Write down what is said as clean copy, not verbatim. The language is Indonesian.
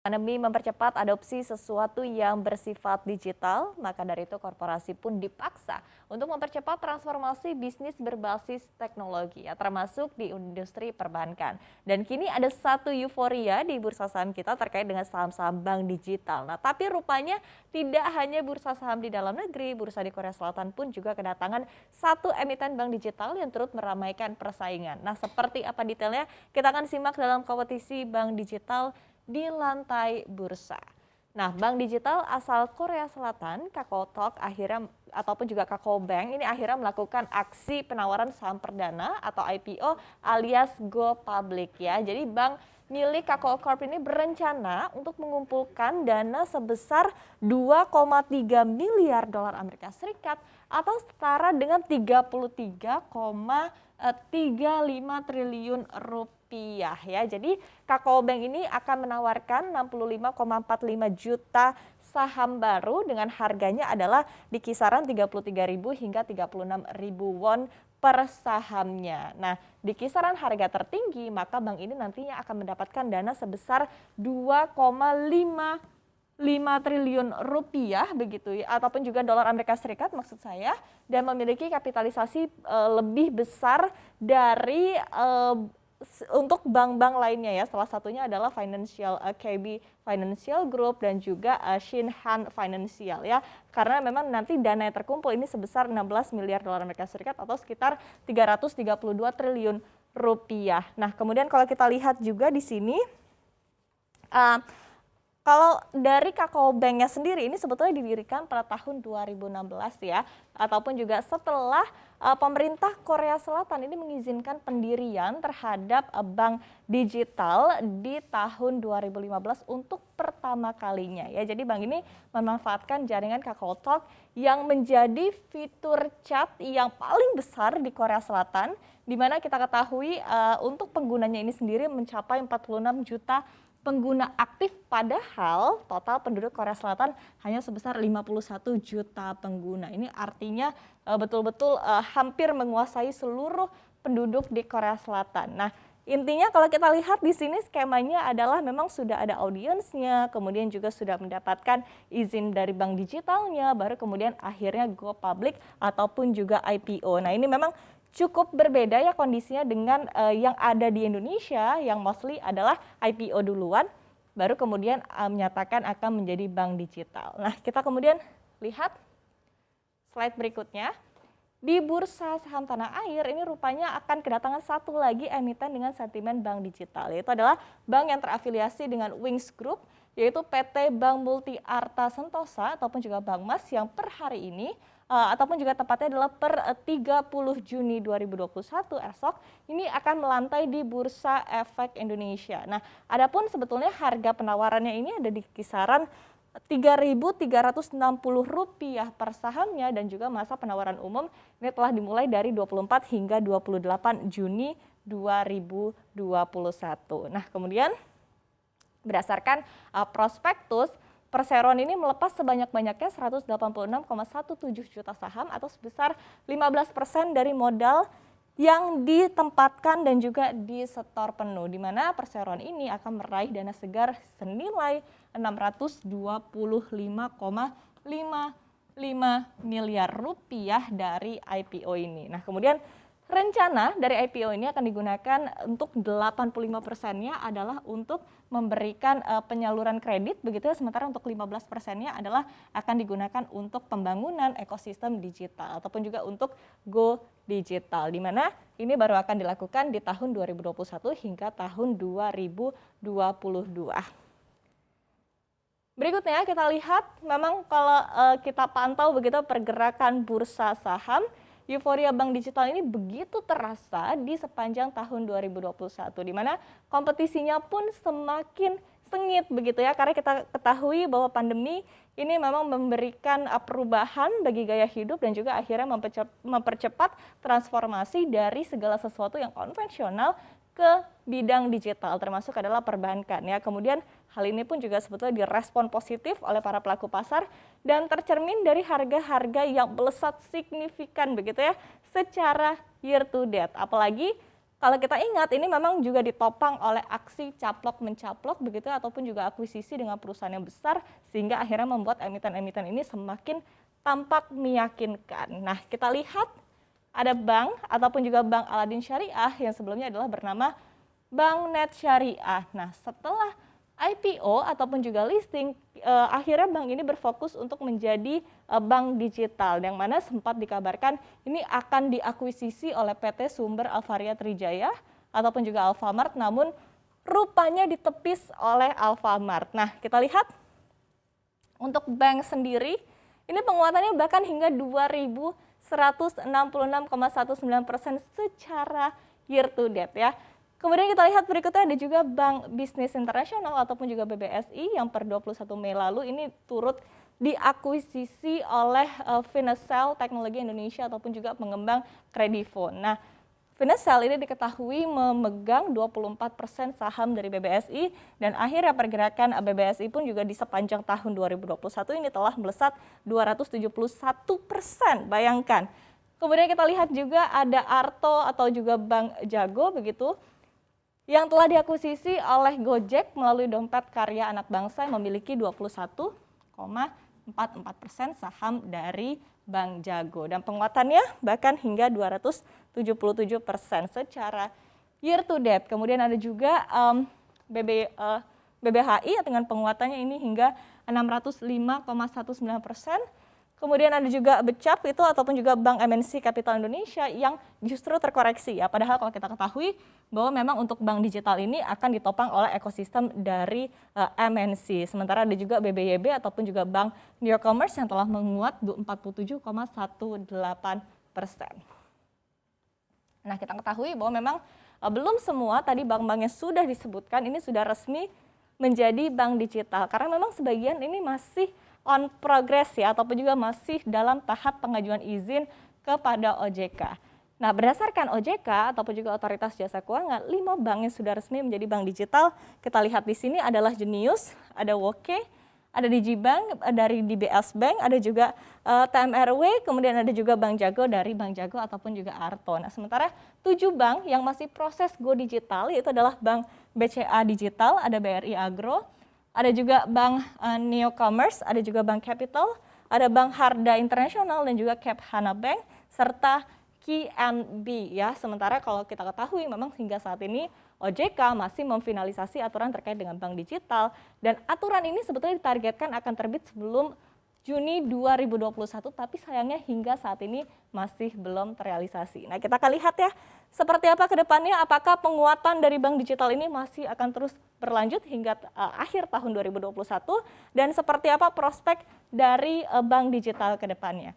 Pandemi mempercepat adopsi sesuatu yang bersifat digital, maka dari itu korporasi pun dipaksa untuk mempercepat transformasi bisnis berbasis teknologi, ya, termasuk di industri perbankan. Dan kini ada satu euforia di bursa saham kita terkait dengan saham-saham bank digital. Nah, tapi rupanya tidak hanya bursa saham di dalam negeri, bursa di Korea Selatan pun juga kedatangan satu emiten bank digital yang turut meramaikan persaingan. Nah, seperti apa detailnya? Kita akan simak dalam kompetisi bank digital di lantai bursa. Nah, bank digital asal Korea Selatan, KakaoTalk akhirnya ataupun juga KakaoBank ini akhirnya melakukan aksi penawaran saham perdana atau IPO alias go public, ya. Jadi bank milik Kakao Corp ini berencana untuk mengumpulkan dana sebesar 2,3 miliar dolar Amerika Serikat atau setara dengan 33,35 triliun rupiah, ya. Jadi Kakao Bank ini akan menawarkan 65,45 juta saham baru dengan harganya adalah di kisaran 33.000 hingga 36.000 won per sahamnya. Nah, di kisaran harga tertinggi maka bank ini nantinya akan mendapatkan dana sebesar 2,55 triliun rupiah begitu ya, ataupun juga dolar Amerika Serikat maksud saya, dan memiliki kapitalisasi lebih besar dari untuk bank-bank lainnya, ya. Salah satunya adalah KB Financial Group dan juga Shinhan Financial, ya. Karena memang nanti dana yang terkumpul ini sebesar 16 miliar dolar Amerika Serikat atau sekitar 332 triliun rupiah. Nah, kemudian kalau kita lihat juga di sini kalau dari Kakao Bank-nya sendiri ini sebetulnya didirikan pada tahun 2016, ya, ataupun juga setelah pemerintah Korea Selatan ini mengizinkan pendirian terhadap bank digital di tahun 2015 untuk pertama kalinya, ya. Jadi bank ini memanfaatkan jaringan KakaoTalk yang menjadi fitur chat yang paling besar di Korea Selatan, di mana kita ketahui untuk penggunanya ini sendiri mencapai 46 juta pengguna aktif, padahal total penduduk Korea Selatan hanya sebesar 51 juta pengguna. Ini artinya betul-betul hampir menguasai seluruh penduduk di Korea Selatan. Nah, intinya kalau kita lihat di sini skemanya adalah memang sudah ada audiensnya, kemudian juga sudah mendapatkan izin dari bank digitalnya, baru kemudian akhirnya go public ataupun juga IPO. Nah, ini memang cukup berbeda, ya, kondisinya dengan yang ada di Indonesia yang mostly adalah IPO duluan, baru kemudian menyatakan akan menjadi bank digital. Nah, kita kemudian lihat slide berikutnya. Di bursa saham tanah air ini rupanya akan kedatangan satu lagi emiten dengan sentimen bank digital, yaitu adalah bank yang terafiliasi dengan Wings Group, yaitu PT Bank Multi Arta Sentosa ataupun juga Bank Mas yang per hari ini ataupun juga tepatnya adalah per 30 Juni 2021 esok ini akan melantai di Bursa Efek Indonesia. Nah, adapun sebetulnya harga penawarannya ini ada di kisaran Rp3.360 per sahamnya, dan juga masa penawaran umum ini telah dimulai dari 24 hingga 28 Juni 2021. Nah, kemudian berdasarkan prospektus, Perseroan ini melepas sebanyak-banyaknya 186,17 juta saham atau sebesar 15% dari modal yang ditempatkan dan juga disetor penuh, di mana Perseroan ini akan meraih dana segar senilai 625,55 miliar rupiah dari IPO ini. Nah, kemudian rencana dari IPO ini akan digunakan untuk 85%-nya adalah untuk memberikan penyaluran kredit, begitu ya, sementara untuk 15%-nya adalah akan digunakan untuk pembangunan ekosistem digital ataupun juga untuk go digital, di mana ini baru akan dilakukan di tahun 2021 hingga tahun 2022. Berikutnya kita lihat, memang kalau kita pantau begitu pergerakan bursa saham, euforia bank digital ini begitu terasa di sepanjang tahun 2021, di mana kompetisinya pun semakin sengit begitu, ya, karena kita ketahui bahwa pandemi ini memang memberikan perubahan bagi gaya hidup dan juga akhirnya mempercepat transformasi dari segala sesuatu yang konvensional ke bidang digital, termasuk adalah perbankan, ya. Kemudian hal ini pun juga sebetulnya direspon positif oleh para pelaku pasar dan tercermin dari harga-harga yang melesat signifikan begitu, ya, secara year to date. Apalagi kalau kita ingat ini memang juga ditopang oleh aksi caplok mencaplok begitu ataupun juga akuisisi dengan perusahaan yang besar sehingga akhirnya membuat emiten-emiten ini semakin tampak meyakinkan. Nah, kita lihat ada bank ataupun juga Bank Aladin Syariah yang sebelumnya adalah bernama Bank Net Syariah. Nah, setelah IPO ataupun juga listing, akhirnya bank ini berfokus untuk menjadi bank digital, yang mana sempat dikabarkan ini akan diakuisisi oleh PT Sumber Alvaria Trijaya ataupun juga Alfamart, namun rupanya ditepis oleh Alfamart. Nah, kita lihat untuk bank sendiri, ini penguatannya bahkan hingga 2.166,19% secara year to date ya. Kemudian kita lihat berikutnya ada juga Bank Bisnis Internasional ataupun juga BBSI yang per 21 Mei lalu ini turut diakuisisi oleh Finescel Teknologi Indonesia ataupun juga pengembang Kredivo. Nah, Finescel ini diketahui memegang 24% saham dari BBSI dan akhirnya pergerakan BBSI pun juga di sepanjang tahun 2021 ini telah melesat 271%, bayangkan. Kemudian kita lihat juga ada Arto atau juga Bank Jago begitu, yang telah diakuisisi oleh Gojek melalui dompet karya anak bangsa yang memiliki 21,44% saham dari Bank Jago. Dan penguatannya bahkan hingga 277% secara year to date. Kemudian ada juga BBHI dengan penguatannya ini hingga 605,19%. Kemudian ada juga Becap itu ataupun juga Bank MNC Capital Indonesia yang justru terkoreksi ya. Padahal kalau kita ketahui bahwa memang untuk bank digital ini akan ditopang oleh ekosistem dari MNC. Sementara ada juga BBYB ataupun juga Bank New York Commerce yang telah menguat 47,18%. Nah, kita ketahui bahwa memang belum semua tadi bank-bank yang sudah disebutkan ini sudah resmi menjadi bank digital. Karena memang sebagian ini masih on progress ya, ataupun juga masih dalam tahap pengajuan izin kepada OJK. Nah, berdasarkan OJK ataupun juga Otoritas Jasa Keuangan, 5 bank yang sudah resmi menjadi bank digital, kita lihat di sini adalah Jenius, ada Woke, ada Digibank dari DBS Bank, ada juga TMRW, kemudian ada juga Bank Jago dari Bank Jago ataupun juga Arto. Nah, sementara 7 bank yang masih proses go digital yaitu adalah Bank BCA Digital, ada BRI Agro, ada juga Bank Neo Commerce, ada juga Bank Capital, ada Bank Harda Internasional dan juga Cap Hana Bank, serta KNB ya. Sementara kalau kita ketahui memang hingga saat ini OJK masih memfinalisasi aturan terkait dengan bank digital dan aturan ini sebetulnya ditargetkan akan terbit sebelum Juni 2021, tapi sayangnya hingga saat ini masih belum terrealisasi. Nah, kita akan lihat ya seperti apa ke depannya, apakah penguatan dari bank digital ini masih akan terus berlanjut hingga akhir tahun 2021 dan seperti apa prospek dari bank digital ke depannya.